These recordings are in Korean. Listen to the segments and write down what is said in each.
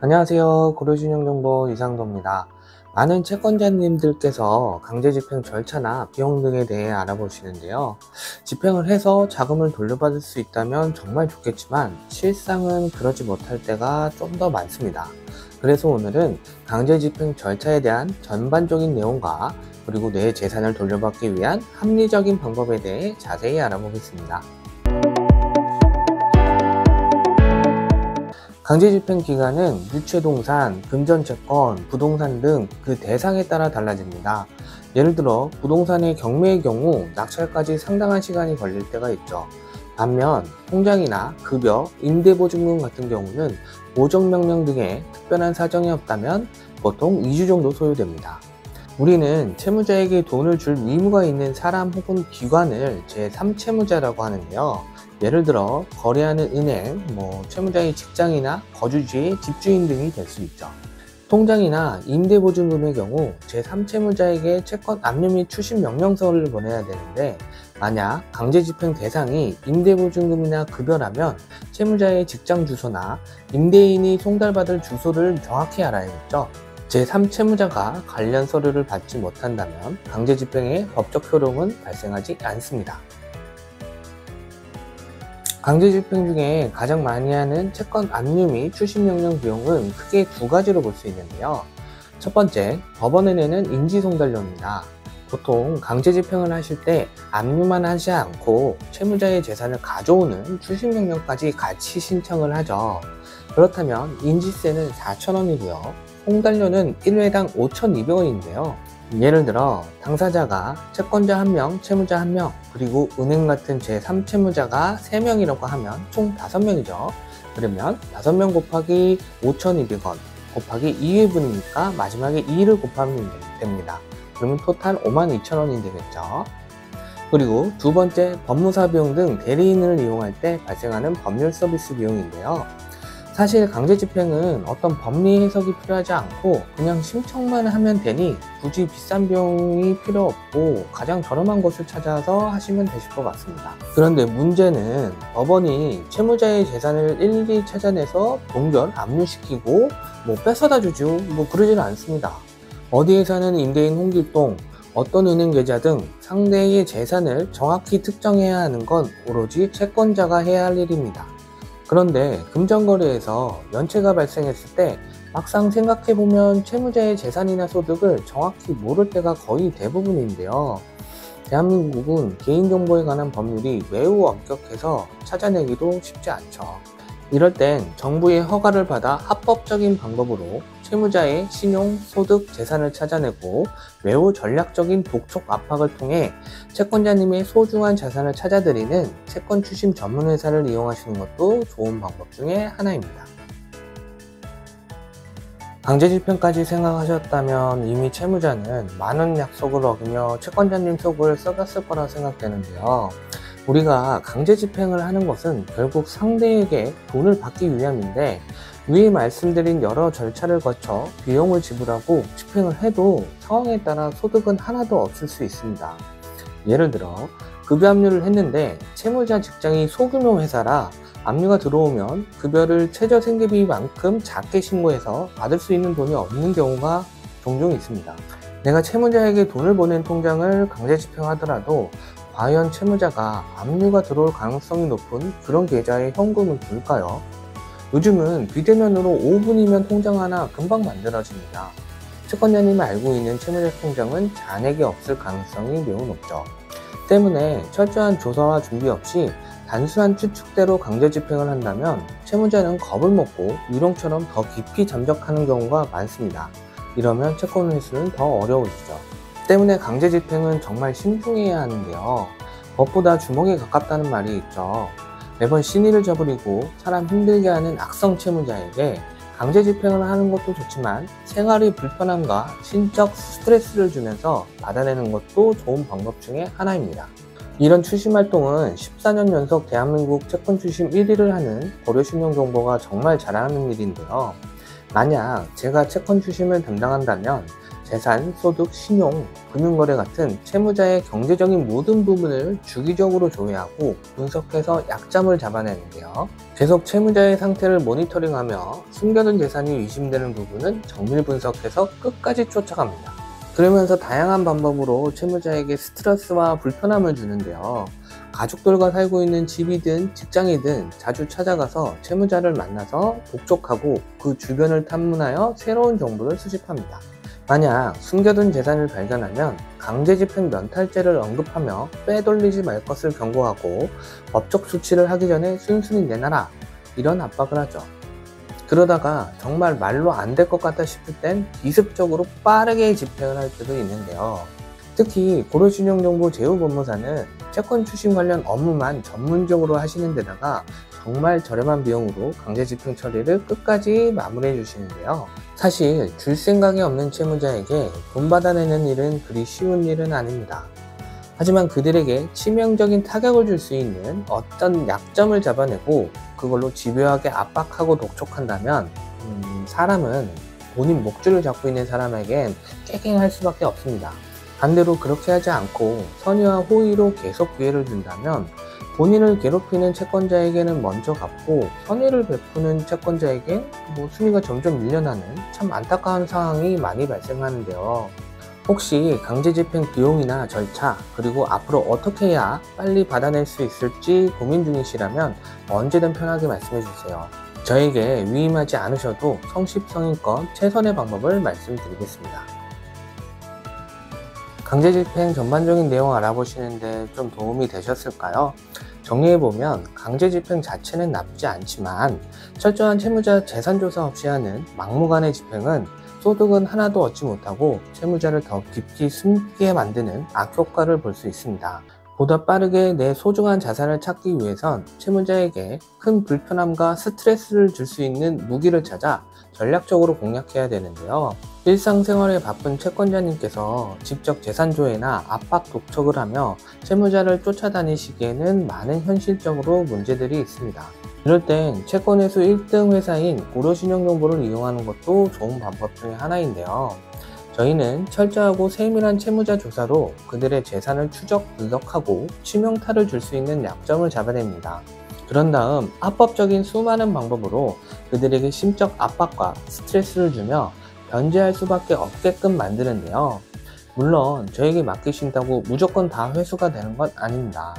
안녕하세요. 고려신용정보 이상도입니다. 많은 채권자님들께서 강제집행 절차나 비용 등에 대해 알아보시는데요. 집행을 해서 자금을 돌려받을 수 있다면 정말 좋겠지만 실상은 그러지 못할 때가 좀 더 많습니다. 그래서 오늘은 강제집행 절차에 대한 전반적인 내용과 그리고 내 재산을 돌려받기 위한 합리적인 방법에 대해 자세히 알아보겠습니다. 강제집행 기간은 유체동산, 금전채권, 부동산 등 그 대상에 따라 달라집니다. 예를 들어 부동산의 경매의 경우 낙찰까지 상당한 시간이 걸릴 때가 있죠. 반면 통장이나 급여, 임대보증금 같은 경우는 보정명령 등의 특별한 사정이 없다면 보통 2주 정도 소요됩니다. 우리는 채무자에게 돈을 줄 의무가 있는 사람 혹은 기관을 제3채무자라고 하는데요. 예를 들어 거래하는 은행, 채무자의 직장이나 거주지의 집주인 등이 될 수 있죠. 통장이나 임대보증금의 경우 제3채무자에게 채권 압류 및 추심 명령서를 보내야 되는데, 만약 강제집행 대상이 임대보증금이나 급여라면 채무자의 직장 주소나 임대인이 송달받을 주소를 정확히 알아야겠죠. 제3채무자가 관련 서류를 받지 못한다면 강제집행의 법적 효력은 발생하지 않습니다. 강제집행 중에 가장 많이 하는 채권 압류 및 추심명령 비용은 크게 두 가지로 볼 수 있는데요. 첫 번째, 법원에 내는 인지송달료입니다. 보통 강제집행을 하실 때 압류만 하지 않고 채무자의 재산을 가져오는 추심명령까지 같이 신청을 하죠. 그렇다면 인지세는 4,000원이고요. 송달료는 1회당 5,200원인데요. 예를 들어 당사자가 채권자 1명, 채무자 1명, 그리고 은행 같은 제3채무자가 3명이라고 하면 총 5명이죠. 그러면 5명 곱하기 5,200원 곱하기 2회분이니까 마지막에 2를 곱하면 됩니다. 그러면 토탈 52,000원이 되겠죠. 그리고 두 번째, 법무사 비용 등 대리인을 이용할 때 발생하는 법률 서비스 비용인데요. 사실 강제집행은 어떤 법리 해석이 필요하지 않고 그냥 신청만 하면 되니 굳이 비싼 비용이 필요 없고 가장 저렴한 곳을 찾아서 하시면 되실 것 같습니다. 그런데 문제는 법원이 채무자의 재산을 일일이 찾아내서 동결, 압류시키고 뺏어다 주죠. 그러지는 않습니다. 어디에 사는 임대인 홍길동, 어떤 은행 계좌 등 상대의 재산을 정확히 특정해야 하는 건 오로지 채권자가 해야 할 일입니다. 그런데 금전거래에서 연체가 발생했을 때 막상 생각해보면 채무자의 재산이나 소득을 정확히 모를 때가 거의 대부분인데요. 대한민국은 개인정보에 관한 법률이 매우 엄격해서 찾아내기도 쉽지 않죠. 이럴 땐 정부의 허가를 받아 합법적인 방법으로 채무자의 신용, 소득, 재산을 찾아내고 매우 전략적인 독촉 압박을 통해 채권자님의 소중한 자산을 찾아드리는 채권 추심 전문 회사를 이용하시는 것도 좋은 방법 중에 하나입니다. 강제집행까지 생각하셨다면 이미 채무자는 많은 약속을 어기며 채권자님 속을 썩였을 거라 생각되는데요. 우리가 강제집행을 하는 것은 결국 상대에게 돈을 받기 위함인데, 위에 말씀드린 여러 절차를 거쳐 비용을 지불하고 집행을 해도 상황에 따라 소득은 하나도 없을 수 있습니다. 예를 들어 급여 압류를 했는데 채무자 직장이 소규모 회사라 압류가 들어오면 급여를 최저생계비만큼 작게 신고해서 받을 수 있는 돈이 없는 경우가 종종 있습니다. 내가 채무자에게 돈을 보낸 통장을 강제집행하더라도 과연 채무자가 압류가 들어올 가능성이 높은 그런 계좌에 현금을 둘까요? 요즘은 비대면으로 5분이면 통장 하나 금방 만들어집니다. 채권자님이 알고 있는 채무자 통장은 잔액이 없을 가능성이 매우 높죠. 때문에 철저한 조사와 준비 없이 단순한 추측대로 강제집행을 한다면 채무자는 겁을 먹고 유령처럼 더 깊이 잠적하는 경우가 많습니다. 이러면 채권 회수는 더 어려워지죠. 때문에 강제집행은 정말 신중해야 하는데요. 법보다 주먹이 가깝다는 말이 있죠. 매번 신의를 저버리고 사람 힘들게 하는 악성 채무자에게 강제집행을 하는 것도 좋지만 생활의 불편함과 신적 스트레스를 주면서 받아내는 것도 좋은 방법 중에 하나입니다. 이런 추심 활동은 14년 연속 대한민국 채권 추심 1위를 하는 고려신용정보가 정말 잘하는 일인데요. 만약 제가 채권 추심을 담당한다면 재산, 소득, 신용, 금융거래 같은 채무자의 경제적인 모든 부분을 주기적으로 조회하고 분석해서 약점을 잡아내는데요. 계속 채무자의 상태를 모니터링하며 숨겨둔 재산이 의심되는 부분은 정밀 분석해서 끝까지 쫓아갑니다. 그러면서 다양한 방법으로 채무자에게 스트레스와 불편함을 주는데요. 가족들과 살고 있는 집이든 직장이든 자주 찾아가서 채무자를 만나서 독촉하고 그 주변을 탐문하여 새로운 정보를 수집합니다. 만약 숨겨둔 재산을 발견하면 강제집행 면탈죄를 언급하며 빼돌리지 말 것을 경고하고 법적 조치를 하기 전에 순순히 내놔라, 이런 압박을 하죠. 그러다가 정말 말로 안 될 것 같다 싶을 땐 기습적으로 빠르게 집행을 할 때도 있는데요. 특히 고려신용정보 제휴법무사는 채권 추심 관련 업무만 전문적으로 하시는 데다가 정말 저렴한 비용으로 강제집행 처리를 끝까지 마무리해 주시는데요. 사실 줄 생각이 없는 채무자에게 돈 받아내는 일은 그리 쉬운 일은 아닙니다. 하지만 그들에게 치명적인 타격을 줄 수 있는 어떤 약점을 잡아내고 그걸로 집요하게 압박하고 독촉한다면 사람은 본인 목줄을 잡고 있는 사람에겐 깨갱할 수밖에 없습니다. 반대로 그렇게 하지 않고 선의와 호의로 계속 기회를 준다면 본인을 괴롭히는 채권자에게는 먼저 갚고 선의를 베푸는 채권자에게 순위가 점점 밀려나는 참 안타까운 상황이 많이 발생하는데요. 혹시 강제집행 비용이나 절차, 그리고 앞으로 어떻게 해야 빨리 받아낼 수 있을지 고민 중이시라면 언제든 편하게 말씀해주세요. 저에게 위임하지 않으셔도 성실성의껏 최선의 방법을 말씀드리겠습니다. 강제집행 전반적인 내용 알아보시는데 좀 도움이 되셨을까요? 정리해보면 강제집행 자체는 나쁘지 않지만 철저한 채무자 재산조사 없이 하는 막무가내 집행은 소득은 하나도 얻지 못하고 채무자를 더 깊이 숨게 만드는 악효과를 볼 수 있습니다. 보다 빠르게 내 소중한 자산을 찾기 위해선 채무자에게 큰 불편함과 스트레스를 줄 수 있는 무기를 찾아 전략적으로 공략해야 되는데요. 일상생활에 바쁜 채권자님께서 직접 재산조회나 압박 독촉을 하며 채무자를 쫓아다니시기에는 많은 현실적으로 문제들이 있습니다. 이럴 땐 채권회수 1등 회사인 고려신용정보를 이용하는 것도 좋은 방법 중에 하나인데요. 저희는 철저하고 세밀한 채무자 조사로 그들의 재산을 추적 분석하고 치명타를 줄 수 있는 약점을 잡아냅니다. 그런 다음 합법적인 수많은 방법으로 그들에게 심적 압박과 스트레스를 주며 변제할 수밖에 없게끔 만드는데요. 물론 저에게 맡기신다고 무조건 다 회수가 되는 건 아닙니다.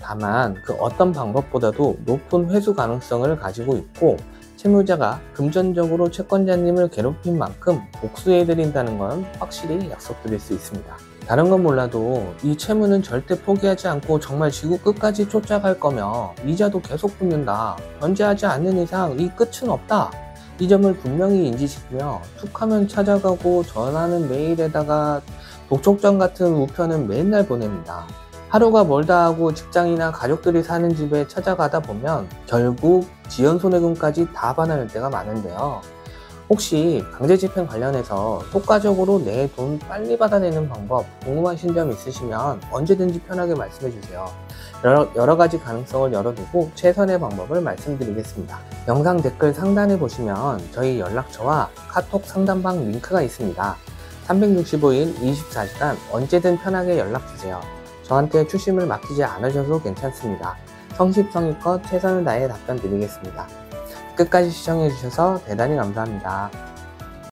다만 그 어떤 방법보다도 높은 회수 가능성을 가지고 있고 채무자가 금전적으로 채권자님을 괴롭힌 만큼 복수해드린다는 건 확실히 약속드릴 수 있습니다. 다른 건 몰라도 이 채무는 절대 포기하지 않고 정말 지구 끝까지 쫓아갈 거며 이자도 계속 붙는다. 변제하지 않는 이상 이 끝은 없다. 이 점을 분명히 인지시키며 툭하면 찾아가고 전하는 메일에다가 독촉장 같은 우편은 맨날 보냅니다. 하루가 멀다 하고 직장이나 가족들이 사는 집에 찾아가다 보면 결국 지연손해금까지 다 받아낼 때가 많은데요. 혹시 강제집행 관련해서 효과적으로 내 돈 빨리 받아내는 방법 궁금하신 점 있으시면 언제든지 편하게 말씀해주세요. 여러 가지 가능성을 열어두고 최선의 방법을 말씀드리겠습니다. 영상 댓글 상단에 보시면 저희 연락처와 카톡 상담방 링크가 있습니다. 365일 24시간 언제든 편하게 연락주세요. 저한테 추심을 맡기지 않으셔도 괜찮습니다. 성실성의껏 최선을 다해 답변 드리겠습니다. 끝까지 시청해주셔서 대단히 감사합니다.